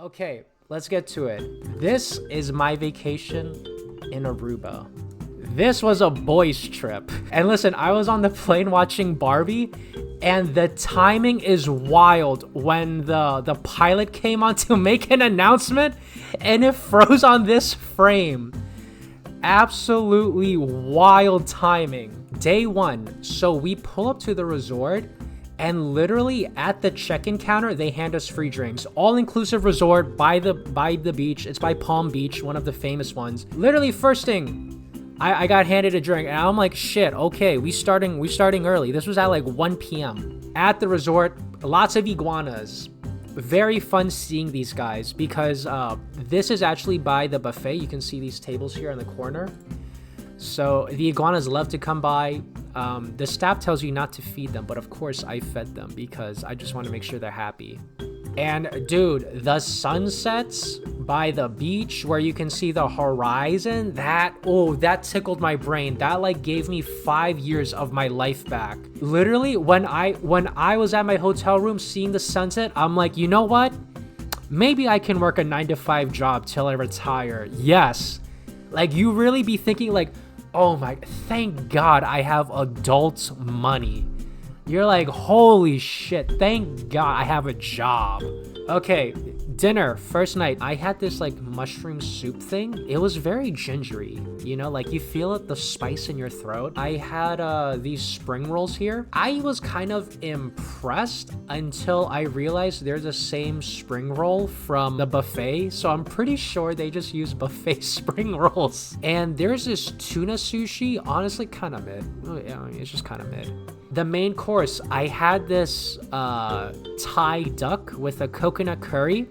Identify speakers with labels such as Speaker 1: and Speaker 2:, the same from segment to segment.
Speaker 1: Okay, let's get to it. This is my vacation in Aruba. This was a boys trip. And listen, I was on the plane watching Barbie, and the timing is wild when the pilot came on to make an announcement, and it froze on this frame. Absolutely wild timing. Day one, so we pull up to the resort, and literally at the check-in counter, they hand us free drinks. All-inclusive resort by the beach. It's by Palm Beach, one of the famous ones. Literally, first thing, I got handed a drink, and I'm like, shit, okay, we starting early. This was at like 1 p.m. At the resort, lots of iguanas. Very fun seeing these guys because this is actually by the buffet. You can see these tables here in the corner. So the iguanas love to come by. The staff tells you not to feed them, but of course I fed them because I just want to make sure they're happy. And dude, the sunsets by the beach where you can see the horizon, that tickled my brain. That like gave me 5 years of my life back. Literally, when I was at my hotel room seeing the sunset, I'm like, you know what? Maybe I can work a 9-to-5 job till I retire. Yes. Like you really be thinking like, oh my, thank God I have adult money. You're like, holy shit, thank God I have a job. Okay, dinner, first night, I had this like mushroom soup thing. It was very gingery, you know, like you feel it, the spice in your throat. I had these spring rolls here. I was kind of impressed until I realized they're the same spring roll from the buffet. So I'm pretty sure they just use buffet spring rolls. And there's this tuna sushi, honestly kind of mid. Oh, yeah, it's just kind of mid. The main course, I had this Thai duck with a coconut curry.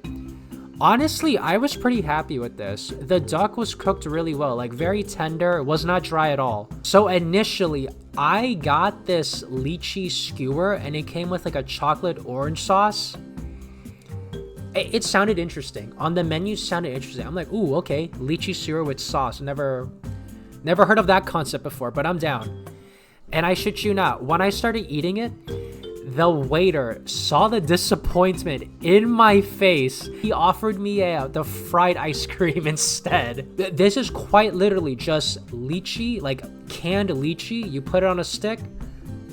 Speaker 1: Honestly, I was pretty happy with this. The duck was cooked really well, like very tender, it was not dry at all. So initially, I got this lychee skewer and it came with like a chocolate orange sauce. It sounded interesting. On the menu, sounded interesting. I'm like, ooh, okay, lychee skewer with sauce. Never heard of that concept before, but I'm down. And I shit you not, when I started eating it, the waiter saw the disappointment in my face. He offered me the fried ice cream instead. This is quite literally just lychee, like canned lychee. You put it on a stick,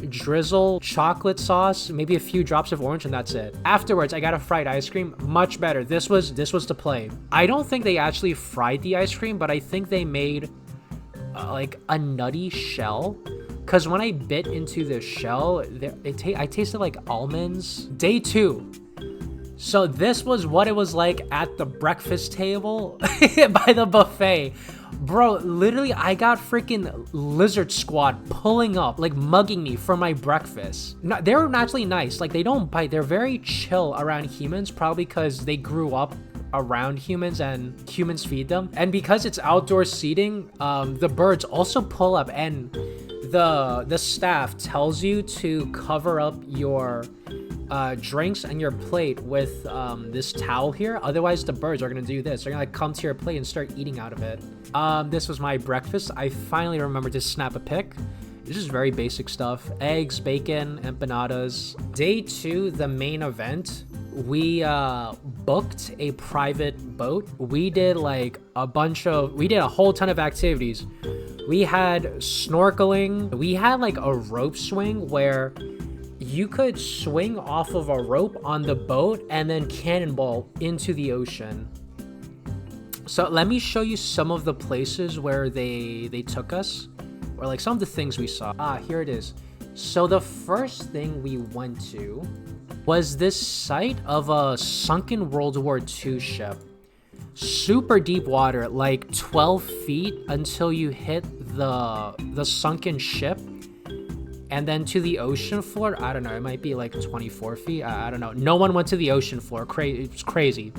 Speaker 1: drizzle chocolate sauce, maybe a few drops of orange, and that's it. Afterwards, I got a fried ice cream, much better. This was the play. I don't think they actually fried the ice cream, but I think they made like a nutty shell. Because when I bit into the shell, I tasted like almonds. Day two. So this was what it was like at the breakfast table by the buffet. Bro, literally, I got freaking lizard squad pulling up, like mugging me for my breakfast. No, they were naturally nice. Like, they don't bite. They're very chill around humans, probably because they grew up around humans and humans feed them. And because it's outdoor seating, the birds also pull up, and the staff tells you to cover up your drinks and your plate with this towel here. Otherwise, the birds are gonna do this. They're gonna like, come to your plate and start eating out of it. This was my breakfast. I finally remembered to snap a pic. This is very basic stuff. Eggs, bacon, empanadas. Day two, the main event. We booked a private boat. We did like we did a whole ton of activities. We had snorkeling. We had like a rope swing where you could swing off of a rope on the boat and then cannonball into the ocean. So let me show you some of the places where they took us, or like some of the things we saw. Here it is. So the first thing we went to was this site of a sunken World War II ship. Super deep water, like 12 feet until you hit the sunken ship, and then to the ocean floor. I don't know, it might be like 24 feet. I don't know. No one went to the ocean floor. It's crazy.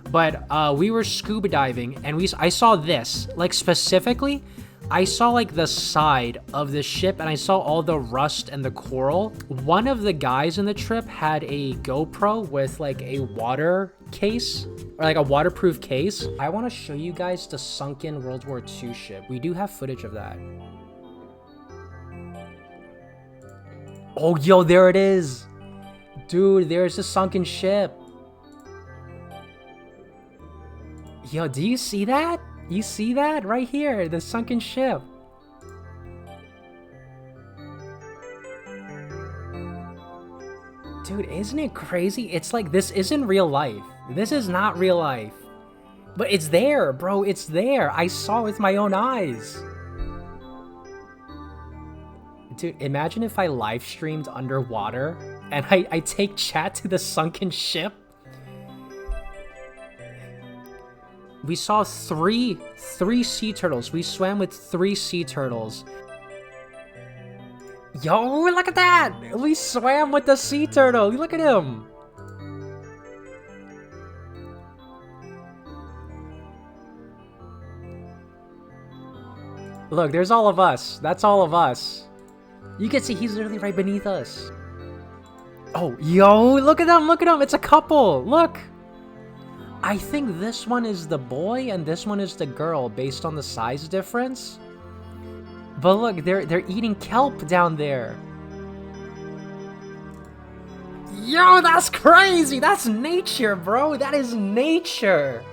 Speaker 1: But we were scuba diving, and I saw this, like specifically, I saw like the side of the ship, and I saw all the rust and the coral. One of the guys in the trip had a GoPro with like a water case, or like a waterproof case. I want to show you guys the sunken World War II ship. We do have footage of that. Oh, yo, there it is. Dude, there's the sunken ship. Yo, do you see that? You see that right here, the sunken ship. Dude, isn't it crazy? It's like, this isn't real life. This is not real life. But it's there, bro. It's there. I saw it with my own eyes. Dude, imagine if I live streamed underwater and I take chat to the sunken ship. We saw three sea turtles. We swam with 3 sea turtles. Yo, look at that! We swam with the sea turtle. Look at him. Look, there's all of us. That's all of us. You can see he's literally right beneath us. Oh, yo, look at them. Look at them. It's a couple. Look. I think this one is the boy and this one is the girl based on the size difference. But look, they're eating kelp down there. Yo, that's crazy. That's nature, bro. That is nature.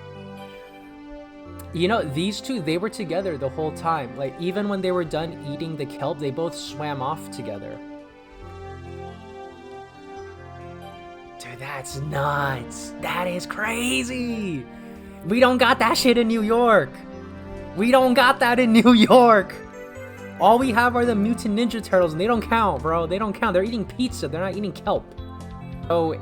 Speaker 1: You know, these two, they were together the whole time. Like, even when they were done eating the kelp, they both swam off together. Dude, that's nuts. That is crazy. We don't got that shit in New York. We don't got that in New York. All we have are the Mutant Ninja Turtles, and they don't count, bro. They don't count. They're eating pizza. They're not eating kelp. So,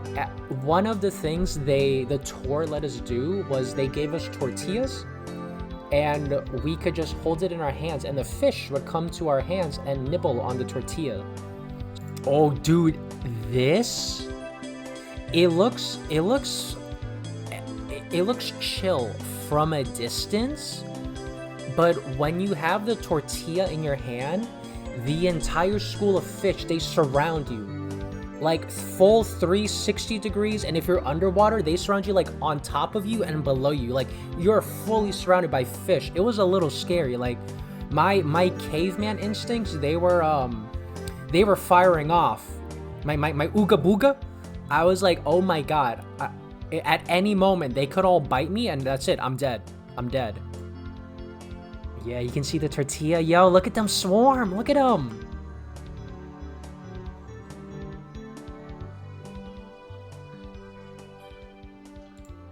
Speaker 1: one of the things the tour let us do was they gave us tortillas, and we could just hold it in our hands, and the fish would come to our hands and nibble on the tortilla. Oh, dude, this... It looks chill from a distance, but when you have the tortilla in your hand, the entire school of fish, they surround you. Like full 360 degrees, and if you're underwater, they surround you like on top of you and below you. Like you're fully surrounded by fish. It was a little scary. Like my caveman instincts, they were firing off. My ooga booga. I was like, oh my god. At any moment, they could all bite me and that's it. I'm dead. I'm dead. Yeah, you can see the tortilla. Yo, look at them swarm. Look at them.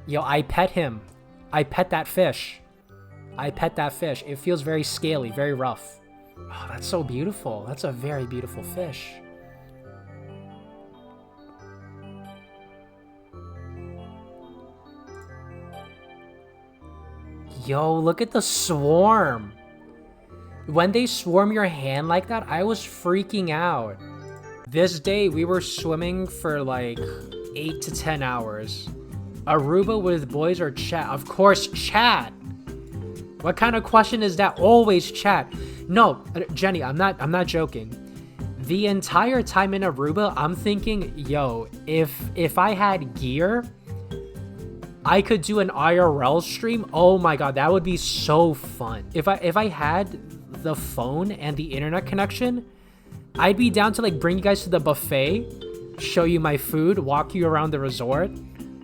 Speaker 1: Yo, I pet him. I pet that fish. I pet that fish. It feels very scaly, very rough. Oh, that's so beautiful. That's a very beautiful fish. Yo, look at the swarm. When they swarm your hand like that, I was freaking out. This day, we were swimming for like 8 to 10 hours. Aruba with boys or chat? Of course, chat. What kind of question is that? Always chat. No, Jenny, I'm not joking. The entire time in Aruba, I'm thinking, yo, if I had gear, I could do an IRL stream. Oh my god, that would be so fun. If I had the phone and the internet connection, I'd be down to like bring you guys to the buffet, show you my food, walk you around the resort,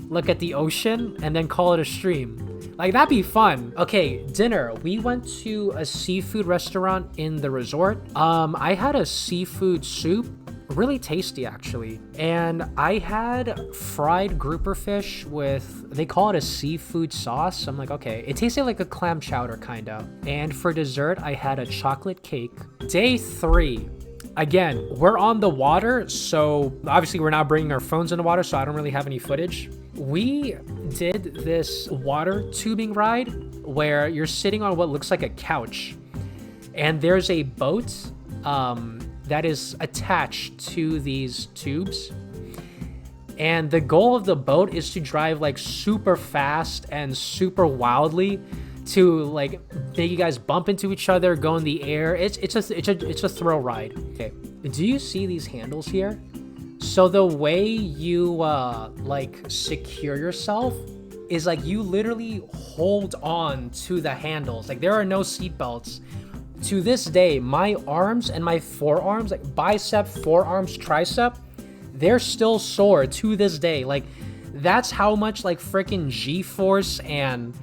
Speaker 1: look at the ocean, and then call it a stream. Like, that'd be fun. Okay, dinner. We went to a seafood restaurant in the resort. I had a seafood soup. Really tasty, actually. And I had fried grouper fish with, they call it a seafood sauce. I'm like, okay. It tasted like a clam chowder, kind of. And for dessert, I had a chocolate cake. Day 3. Again, we're on the water, so obviously we're not bringing our phones in the water, so I don't really have any footage. We did this water tubing ride where you're sitting on what looks like a couch, and there's a boat that is attached to these tubes. And the goal of the boat is to drive like super fast and super wildly to like make you guys bump into each other, go in the air. It's a thrill ride. Okay, do you see these handles here? So the way you like secure yourself is like you literally hold on to the handles. Like there are no seat belts. To this day, my arms and my forearms, like bicep, forearms, tricep, they're still sore to this day. Like that's how much like freaking G-force and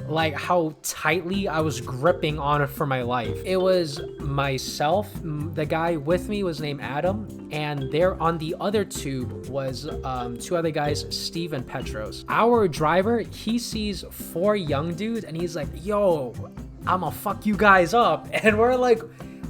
Speaker 1: like how tightly I was gripping on it for my life. It was myself, the guy with me was named Adam, and there on the other tube was two other guys, Steve and Petros. Our driver, he sees 4 young dudes and he's like, yo, I'ma fuck you guys up. And we're like,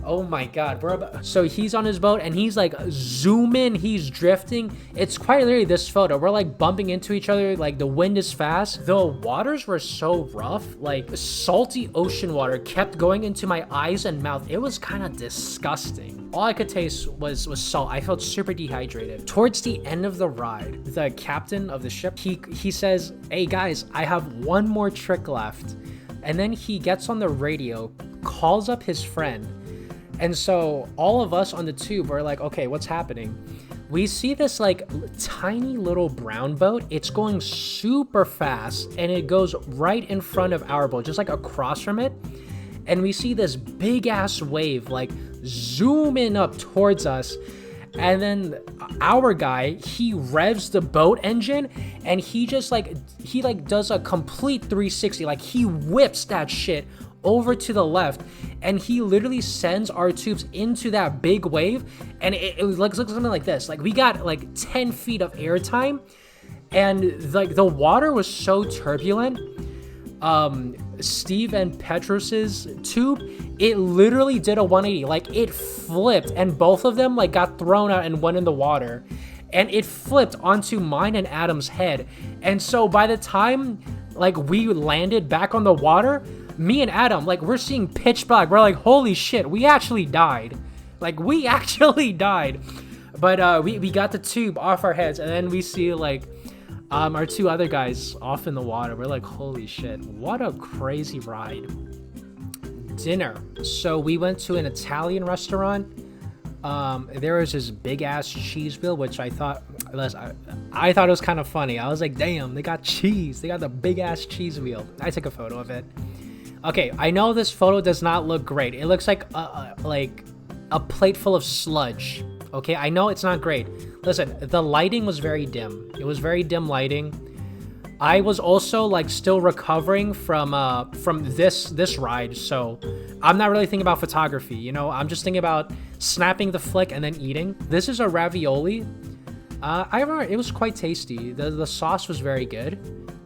Speaker 1: oh my god, so he's on his boat and he's like zooming, he's drifting. It's quite literally this photo. We're like bumping into each other, like the wind is fast. The waters were so rough, like salty ocean water kept going into my eyes and mouth. It was kind of disgusting. All I could taste was salt. I felt super dehydrated. Towards the end of the ride, the captain of the ship, he says, hey guys, I have one more trick left. And then he gets on the radio, calls up his friend. And so all of us on the tube were like, okay, what's happening? We see this like tiny little brown boat. It's going super fast and it goes right in front of our boat, just like across from it. And we see this big ass wave like zooming up towards us. And then our guy, he revs the boat engine and he does a complete 360. Like he whips that shit over to the left and he literally sends our tubes into that big wave, and it looks something like this. Like we got like 10 feet of airtime, and like the water was so turbulent. Steve and Petros's tube, it literally did a 180. Like it flipped and both of them like got thrown out and went in the water, and it flipped onto mine and Adam's head. And so by the time like we landed back on the water, me and Adam, like we're seeing pitch black. We're like, holy shit, we actually died. Like we actually died. But we got the tube off our heads, and then we see like our 2 other guys off in the water. We're like, holy shit, what a crazy ride. Dinner. So we went to an Italian restaurant. There was this big ass cheese wheel, which I thought it was kind of funny. I was like, damn, they got cheese. They got the big ass cheese wheel. I took a photo of it. Okay, I know this photo does not look great. It looks like a plate full of sludge. Okay, I know it's not great. Listen, the lighting was very dim. It was very dim lighting. I was also like still recovering from this ride, so I'm not really thinking about photography, you know? I'm just thinking about snapping the flick and then eating. This is a ravioli. I remember it was quite tasty. The sauce was very good.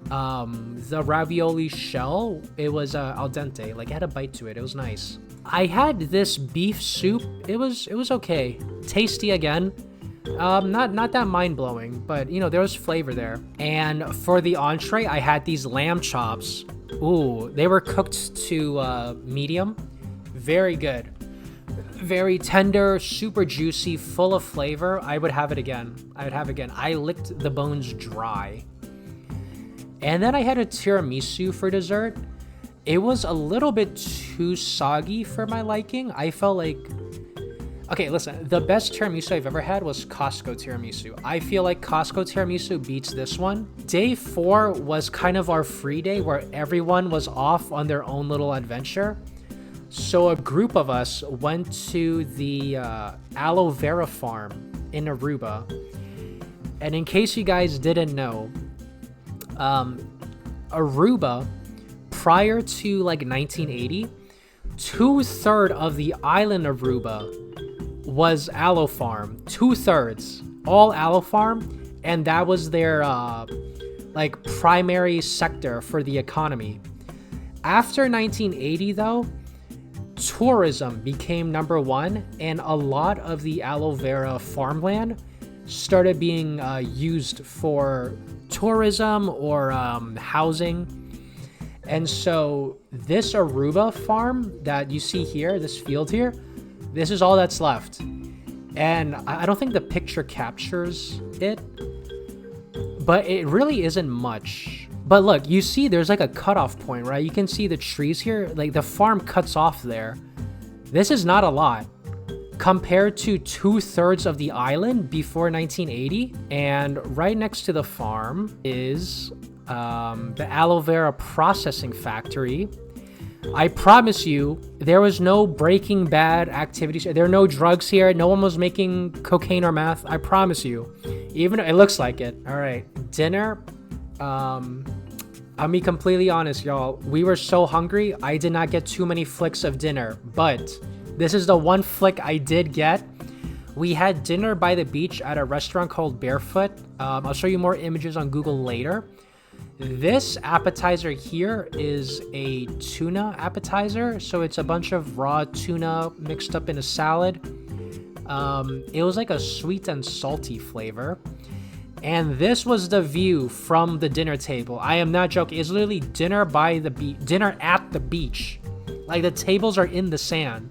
Speaker 1: The ravioli shell, it was al dente. Like it had a bite to it. It was nice. I had this beef soup. It was okay. Tasty again. Not that mind-blowing, but you know, there was flavor there. And for the entree, I had these lamb chops. Ooh, they were cooked to medium. Very good. Very tender, super juicy, full of flavor. I would have it again. I licked the bones dry. And then I had a tiramisu for dessert. It was a little bit too soggy for my liking. I felt like... Okay, listen, the best tiramisu I've ever had was Costco tiramisu. I feel like Costco tiramisu beats this one. Day 4 was kind of our free day where everyone was off on their own little adventure. So a group of us went to the aloe vera farm in Aruba. And in case you guys didn't know, Aruba, prior to like 1980, 2/3 of the island Aruba was aloe farm. 2/3, all aloe farm, and that was their like primary sector for the economy. After 1980 though, tourism became number 1, and a lot of the aloe vera farmland started being used for tourism or housing. And so this Aruba farm that you see here, this field here, this is all that's left. And I don't think the picture captures it, but it really isn't much. But look, you see there's like a cutoff point, right? You can see the trees here, like the farm cuts off there. This is not a lot compared to 2/3 of the island before 1980. And right next to the farm is the aloe vera processing factory. I promise you, there was no Breaking Bad activities. There are no drugs here. No one was making cocaine or meth. I promise you. Even it looks like it. All right, dinner. I'll be completely honest, y'all. We were so hungry, I did not get too many flicks of dinner, but this is the one flick I did get. We had dinner by the beach at a restaurant called Barefoot. I'll show you more images on Google later. This appetizer here is a tuna appetizer. So it's a bunch of raw tuna mixed up in a salad. It was like a sweet and salty flavor. And this was the view from the dinner table. I am not joking. It's literally dinner dinner at the beach. Like the tables are in the sand.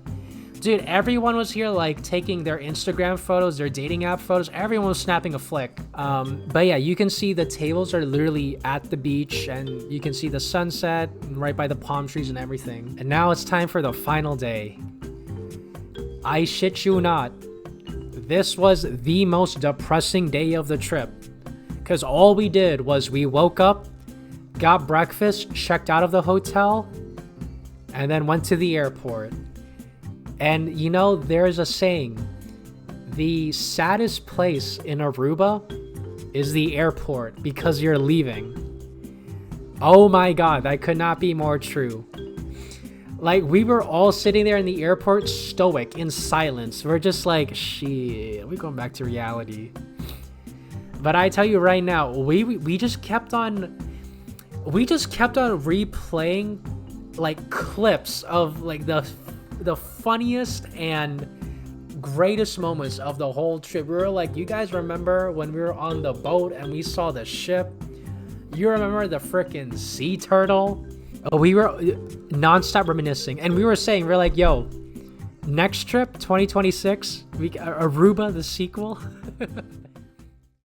Speaker 1: Dude, everyone was here like taking their Instagram photos, their dating app photos. Everyone was snapping a flick. But yeah, you can see the tables are literally at the beach and you can see the sunset right by the palm trees and everything. And now it's time for the final day. I shit you not. This was the most depressing day of the trip. Because all we did was we woke up, got breakfast, checked out of the hotel, and then went to the airport. And you know, there's a saying, the saddest place in Aruba is the airport because you're leaving. Oh my God, that could not be more true. Like, we were all sitting there in the airport stoic, in silence. We're just like, shit, we're going back to reality. But I tell you right now, we just kept on replaying like clips of like the funniest and greatest moments of the whole trip. We were like, you guys remember when we were on the boat and we saw the ship? You remember the freaking sea turtle? We were nonstop reminiscing, and we were saying, we're like, yo, next trip 2026, Aruba the sequel.